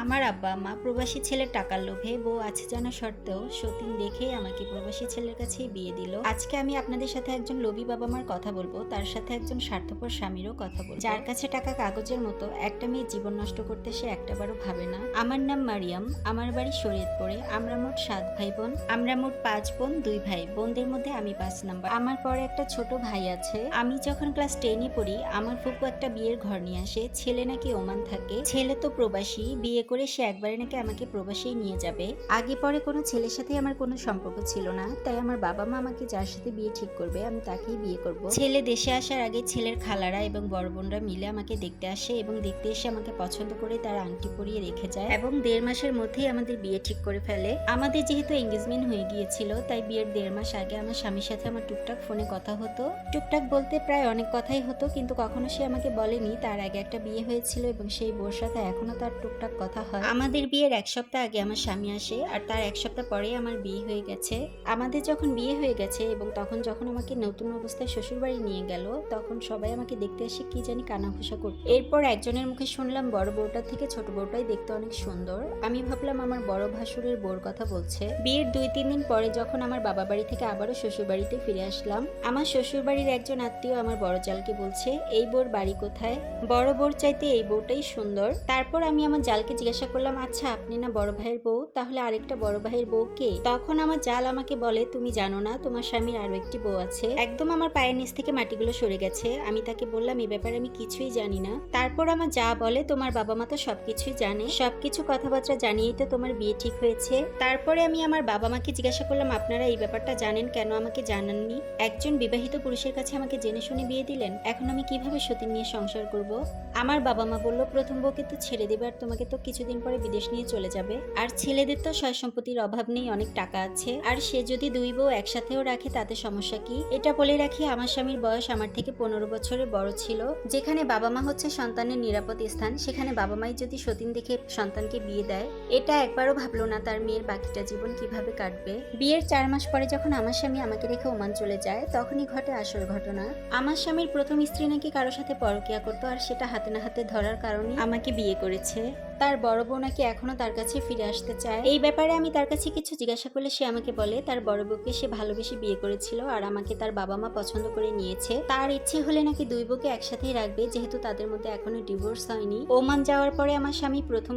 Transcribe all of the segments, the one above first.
আমার আব্বা মা প্রবাসী ছেলের টাকার লোভে বউ আছে জানা সত্ত্বেও সতীন দেখেই আমাকে প্রবাসী ছেলের কাছেই বিয়ে দিল। আজকে আমি আপনাদের সাথে একজন লোভী বাবা মার কথা বলবো, তার সাথে একজন স্বার্থপর স্বামীরও কথা বলবো, যার কাছে টাকা কাগজের মতো। একটা মেয়ে জীবন নষ্ট করতে সে একটাবারও ভাবে না। আমার নাম মারিয়াম, আমার বাড়ি শরীয়তপুরে। আমরা মোট 7 ভাই বোন। আমরা মোট 5 বোন 2 ভাই। বোনদের মধ্যে আমি 5 নাম্বার। আমার পরে একটা ছোট ভাই আছে। আমি যখন ক্লাস 10-এ পড়ি আমার ফুপু একটা বিয়ের ঘর নিয়ে আসে। ছেলে নাকি ওমান থাকে, ছেলে তো প্রবাসী। বিয়ে করে সে একবারে নাকি আমাকে প্রবাসেই নিয়ে যাবে। আগে পরে কোনো ছেলের সাথে আমার কোনো সম্পর্ক ছিল না, তাই আমার বাবা মা আমাকে যার সাথে বিয়ে ঠিক করবে আমি তাকেই বিয়ে করব। ছেলে দেশে আসার আগে ছেলের খালারা এবং বড় বোনরা মিলে আমাকে দেখতে আসে এবং দেখতে এসে আমাকে পছন্দ করে তার আংটি পরিয়ে রেখে যায় এবং 1.5 মাসের মধ্যেই আমাদের বিয়ে ঠিক করে ফেলে। আমাদের যেহেতু এঙ্গেজমেন্ট হয়ে গিয়েছিল তাই বিয়ের 1.5 মাস আগে আমার স্বামীর সাথে আমার টুকটাক ফোনে কথা হতো। টুকটাক বলতে প্রায় অনেক কথাই হতো, কিন্তু কখনো সে আমাকে বলেনি তার আগে একটা বিয়ে হয়েছিল এবং সেই বউর সাথে এখনো তার টুকটাক কথা হয়। আমাদের বিয়ের 1 সপ্তাহ আগে আমার স্বামী আসে আর তার 1 সপ্তাহ পরে আমার বিয়ে হয়ে গেছে। আমাদের যখন বিয়ে হয়ে গেছে এবং তখন যখন আমাকে নতুন অবস্থায় শ্বশুর বাড়ি নিয়ে গেল, তখন সবাই আমাকে দেখতে এসে কি জানি কানাঘুষা করত। এরপর একজনের মুখে শুনলাম বড় বউটার থেকে ছোট বউটাই দেখতে অনেক সুন্দর। আমি ভাবলাম আমার বড় ভাসুরের বউর কথা বলছে। বিয়ের 2-3 দিন পরে যখন আমার বাবা বাড়ি থেকে আবারও শ্বশুর বাড়িতে ফিরে আসলাম, আমার শ্বশুর বাড়ির একজন আত্মীয় আমার বড় জালকে বলছে এই বউর বাড়ি কোথায়, বড় বউর চাইতে এই বউটাই সুন্দর। তারপর আমি আমার জালকে জিজ্ঞাসা করলাম, আচ্ছা আপনি না বড় ভাইয়ের বউ, তাহলে আরেকটা বড় ভাইয়ের বউ কে? তখন আমার জাল আমাকে বলে তুমি জানো না তোমার স্বামীর আরো একটি বউ আছে। একদম আমার পায়ের নিচ থেকে মাটিগুলো সরে গেছে। আমি তাকে বললাম এই ব্যাপারে আমি কিছুই জানি না। তারপর আমার যা বলে তোমার বাবা মা তো সবকিছুই জানে, সবকিছু কথাবার্তা জানিয়েই তো তোমার বিয়ে ঠিক হয়েছে। তারপরে আমি আমার বাবা মাকে জিজ্ঞাসা করলাম আপনারা এই ব্যাপারটা জানেন, কেন আমাকে জানাননি? একজন বিবাহিত পুরুষের কাছে আমাকে জেনে শুনে বিয়ে দিলেন, এখন আমি কিভাবে সতীন নিয়ে সংসার করব? আমার বাবা মা বলল প্রথম বউকে তো ছেড়ে দেবে আর তোমাকে তো কিছুদিন পরে বিদেশ নিয়ে চলে যাবে, আর ছেলেদের তো সয় সম্পত্তির অভাব নেই, অনেক টাকা আছে, আর সে যদি 2 বউ একসাথেও রাখে তাতে সমস্যা কি? এটা বলে রাখি আমার স্বামীর বয়স আমার থেকে 15 বছরের বড় ছিল। যেখানে বাবা মা হচ্ছে সন্তানের নিরাপদ স্থান, সেখানে বাবা মাই যদি সতীন দেখে সন্তানকে বিয়ে দেয়, এটা একবারও ভাবলো না তার মেয়ের বাকিটা জীবন কিভাবে কাটবে। বিয়ের 4 মাস পরে যখন আমার স্বামী আমাকে রেখে ওমান চলে যায়, তখনই ঘটে আসল ঘটনা। আমার স্বামীর প্রথম স্ত্রী নাকি কারো সাথে পরকীয়া করতো, আর সেটা হাতে না হাতে ধরার কারণে আমাকে বিয়ে করেছে। তার বড় বউ নাকি এখনো তার কাছে ফিরে আসতে চায়। এই ব্যাপারে আমি তার কাছে কিছু জিজ্ঞাসা করলে সে আমাকে বলে তার বড় বউকে সে ভালোবেসে বিয়ে করেছিল আর আমাকে তার বাবা মা পছন্দ করে নিয়েছে। তার ইচ্ছে হলে নাকি 2 বউকে একসাথেই রাখবে, যেহেতু তাদের মধ্যে এখনো ডিভোর্স হয়নি। ওমান যাওয়ার পরে আমার স্বামী প্রথম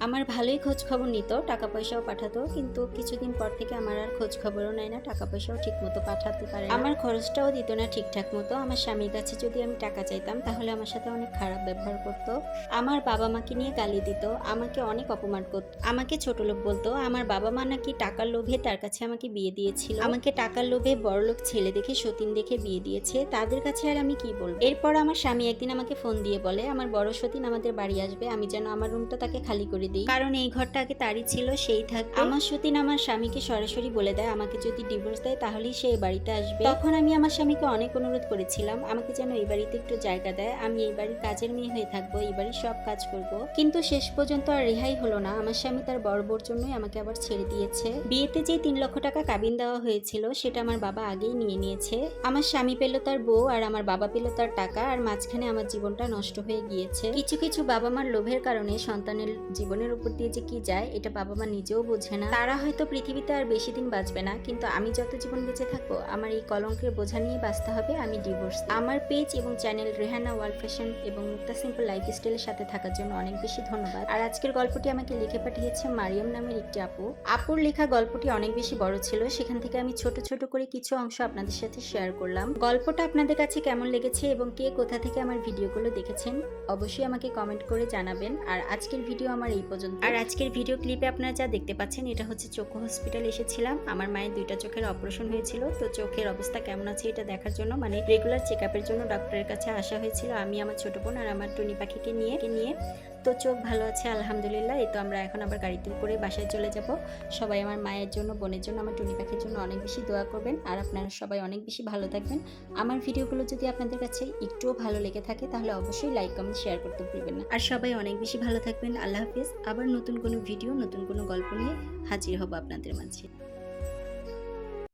আমার ভালোই খোঁজ খবর নিত, টাকা পয়সাও পাঠাতো, কিন্তু কিছুদিন পর থেকে আমার আর খোঁজ খবরও নেয় না, টাকা পয়সাও ঠিক মতো পাঠাতে পারে না, আমার খরচটাও দিত না ঠিকঠাক মতো। আমার স্বামীর কাছে যদি আমি টাকা চাইতাম তাহলে আমার সাথে অনেক খারাপ ব্যবহার করতো। আমার বাবা মাকে নিয়ে গালি দিত, আমাকে অনেক অপমান করত, আমাকে ছোট লোক বলতো। আমার বাবা মা নাকি টাকার লোভে তার কাছে আমাকে বিয়ে দিয়েছিল, আমাকে টাকার লোভে বড়লোক ছেলে দেখে সতীন দেখে বিয়ে দিয়েছে। তাদের কাছে আর আমি কি বলবো? এরপর আমার স্বামী একদিন আমাকে ফোন দিয়ে বলে আমার বড় সতীন আমাদের বাড়ি আসবে, আমি যেন আমার রুমটা তাকে খালি করে দিই, কারণ এই ঘরটা আগে তারই ছিল, সেই থাকবে। আমার সতীন আমার স্বামীকে সরাসরি বলে দেয় আমাকে যদি ডিভোর্স দেয় তাহলেই সে এই বাড়িতে আসবে। তখন আমি আমার স্বামীকে অনেক অনুরোধ করেছিলাম আমাকে যেন এই বাড়িতে একটু জায়গা দেয়, আমি এই বাড়ির কাজের মেয়ে হয়ে থাকবো, এই বাড়ির সব কাজ করব। কিন্তু শেষ পর্যন্ত আর রেহাই হলো না। আমার স্বামী তার বড় বউর জন্যই আমাকে আবার ছেড়ে দিয়েছে। বিয়েতে যে 3 লক্ষ টাকা কাবিন দেওয়া হয়েছিল সেটা আমার বাবা আগেই নিয়ে নিয়েছে। আমার স্বামী পেল তার বউ আর আমার বাবা পেল তার টাকা, আর মাঝখানে আমার জীবনটা নষ্ট হয়ে গিয়েছে। কিছু কিছু বাবা মার লোভের কারণে সন্তানের জীবনের উপর দিয়ে যে কি যায় এটা বাবা মা নিজেও বোঝে না। তারা হয়তো পৃথিবীতে আর বেশি দিন বাঁচবে না, কিন্তু আমি যত জীবন বেঁচে থাকবো আমার এই কলঙ্কের বোঝা নিয়ে বাঁচতে হবে। আমি ডিভোর্স। আমার পেজ এবং চ্যানেল রেহানা ওয়ার্ল্ড ফ্যাশন এবং মুক্তা সিম্পল লাইফস্টাইলের সাথে থাকার জন্য অনেক বেশি ধন্যবাদ। আর আজকের গল্পটি আমাকে লিখে পাঠিয়েছে মারিয়াম নামের একটি আপু। আপুর লেখা গল্পটি অনেক বেশি বড় ছিল, সেখান থেকে আমি ছোট ছোট করে কিছু অংশ আপনাদের সাথে শেয়ার করলাম। গল্পটা আপনাদের কাছে কেমন লেগেছে এবং কে কোথা থেকে আমার ভিডিওগুলো দেখেছেন অবশ্যই আমাকে কমেন্ট করে জানাবেন। আর আজকের ভিডিও আমার এই পর্যন্ত। আর আজকের ভিডিও ক্লিপে আপনারা যা দেখতে পাচ্ছেন এটা হচ্ছে চক্ষু হসপিটাল এসেছিলাম। আমার মায়ের 2টা চোখের অপারেশন হয়েছিল, তো চোখের অবস্থা কেমন আছে এটা দেখার জন্য, মানে রেগুলার চেকআপের জন্য ডক্টরের কাছে আসা হয়েছিল আমি, আমার ছোট বোন আর আমার টুনি পাখিকে নিয়ে। তো চোখ ভালো আছে আলহামদুলিল্লাহ। এই তো আমরা এখন আবার গাড়িতে করে বাসায় চলে যাব। সবাই আমার মায়ের জন্য, বোনের জন্য, আমার টুনি পাখির জন্য অনেক বেশি দোয়া করবেন। আর আপনারা সবাই অনেক বেশি ভালো থাকবেন। আমার ভিডিওগুলো যদি আপনাদের কাছে একটুও ভালো লেগে থাকে তাহলে অবশ্যই লাইক কমেন্ট শেয়ার করতে ভুলবেন না। আর সবাই অনেক বেশি ভালো থাকবেন। আল্লাহ হাফিজ। আবার নতুন কোনো ভিডিও, নতুন কোনো গল্প নিয়ে হাজির হব আপনাদের মাঝে।